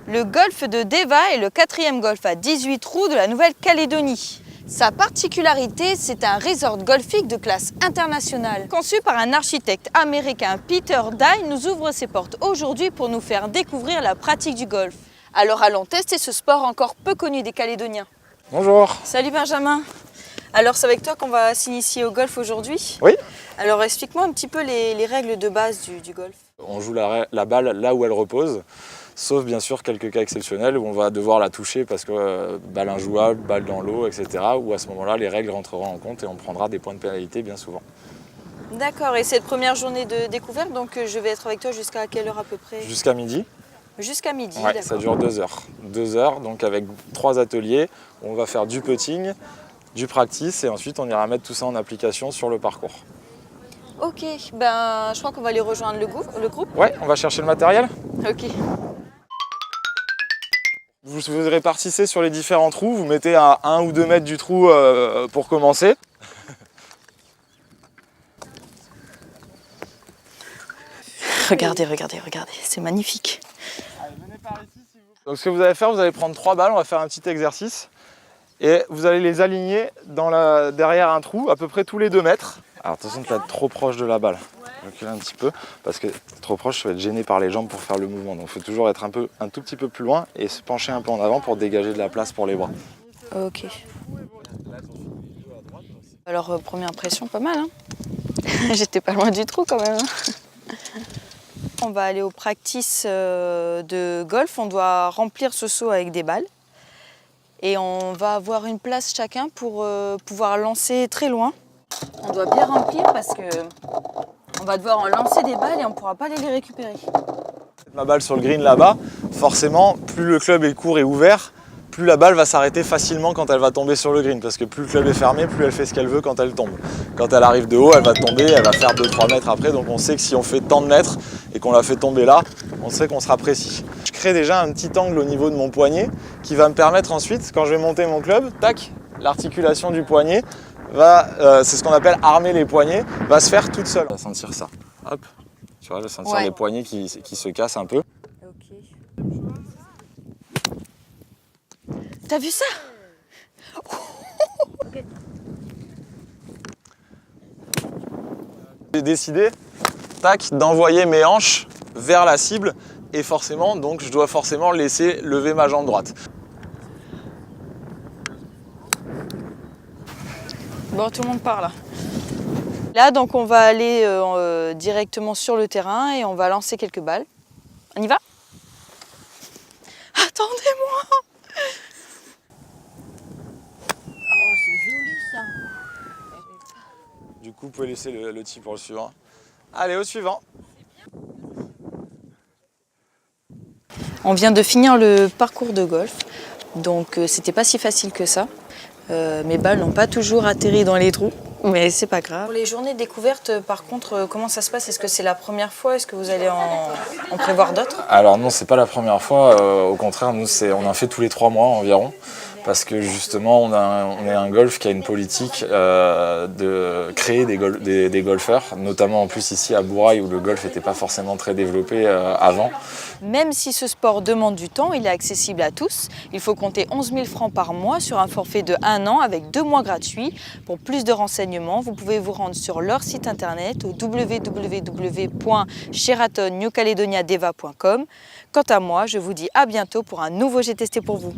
Le golfe de Deva est le 4e golfe à 18 trous de la Nouvelle-Calédonie. Sa particularité, c'est un resort golfique de classe internationale. Conçu par un architecte américain, Peter Dye, nous ouvre ses portes aujourd'hui pour nous faire découvrir la pratique du golf. Alors allons tester ce sport encore peu connu des Calédoniens. Bonjour. Salut Benjamin. Alors c'est avec toi qu'on va s'initier au golf aujourd'hui? Oui. Alors explique-moi un petit peu les règles de base du golf. On joue la balle là où elle repose, sauf bien sûr quelques cas exceptionnels où on va devoir la toucher parce que balle injouable, balle dans l'eau, etc. Où à ce moment-là, les règles rentreront en compte et on prendra des points de pénalité bien souvent. D'accord, et cette première journée de découverte, donc je vais être avec toi jusqu'à quelle heure à peu près? Jusqu'à midi. Jusqu'à midi, Ouais, d'accord. ça dure 2 heures. 2 heures, donc avec 3 ateliers, on va faire du putting, du practice et ensuite on ira mettre tout ça en application sur le parcours. Ok, ben je crois qu'on va aller rejoindre le groupe. Ouais, on va chercher le matériel. Ok. Vous vous répartissez sur les différents trous, vous mettez à 1 ou 2 mètres du trou pour commencer. Regardez, c'est magnifique. Allez, venez par ici, s'il vous plaît. Donc ce que vous allez faire, vous allez prendre 3 balles, on va faire un petit exercice. Et vous allez les aligner derrière un trou, à peu près tous les 2 mètres. Alors attention de pas être trop proche de la balle. Reculez un petit peu, parce que trop proche, je vais être gêné par les jambes pour faire le mouvement. Donc il faut toujours être un tout petit peu plus loin et se pencher un peu en avant pour dégager de la place pour les bras. Ok. Alors première impression, pas mal, hein. J'étais pas loin du trou quand même. On va aller au practice de golf. On doit remplir ce seau avec des balles. Et on va avoir une place chacun pour pouvoir lancer très loin. On doit bien remplir parce que on va devoir en lancer des balles et on ne pourra pas aller les récupérer. Ma balle sur le green là-bas, forcément, plus le club est court et ouvert, plus la balle va s'arrêter facilement quand elle va tomber sur le green. Parce que plus le club est fermé, plus elle fait ce qu'elle veut quand elle tombe. Quand elle arrive de haut, elle va tomber, elle va faire 2-3 mètres après. Donc on sait que si on fait tant de mètres et qu'on la fait tomber là, on sait qu'on sera précis. Je crée déjà un petit angle au niveau de mon poignet qui va me permettre ensuite, quand je vais monter mon club, tac, l'articulation du poignet c'est ce qu'on appelle armer les poignets, va se faire toute seule. On va sentir ça. Hop, tu vois, je vais sentir les poignets qui se cassent un peu. Ok. T'as vu ça? J'ai décidé, tac, d'envoyer mes hanches vers la cible et forcément, donc je dois forcément laisser lever ma jambe droite. Bon, tout le monde part là. Là, donc on va aller directement sur le terrain et on va lancer quelques balles. On y va? Attendez-moi! Oh, c'est joli ça. Du coup, vous pouvez laisser le tee pour le suivant. Allez, au suivant. On vient de finir le parcours de golf, donc c'était pas si facile que ça. Mes balles n'ont pas toujours atterri dans les trous, mais c'est pas grave. Pour les journées de découverte, par contre, comment ça se passe? Est-ce que c'est la première fois? Est-ce que vous allez en prévoir d'autres? Alors non, c'est pas la première fois. Au contraire, nous, on en fait tous les 3 mois environ. Parce que justement, on est un golf qui a une politique de créer des golfeurs, notamment en plus ici à Bourail où le golf n'était pas forcément très développé avant. Même si ce sport demande du temps, il est accessible à tous. Il faut compter 11 000 francs par mois sur un forfait de 1 an avec 2 mois gratuits. Pour plus de renseignements, vous pouvez vous rendre sur leur site internet au www.sheraton-newcaledoniadeva.com. Quant à moi, je vous dis à bientôt pour un nouveau GTST pour vous.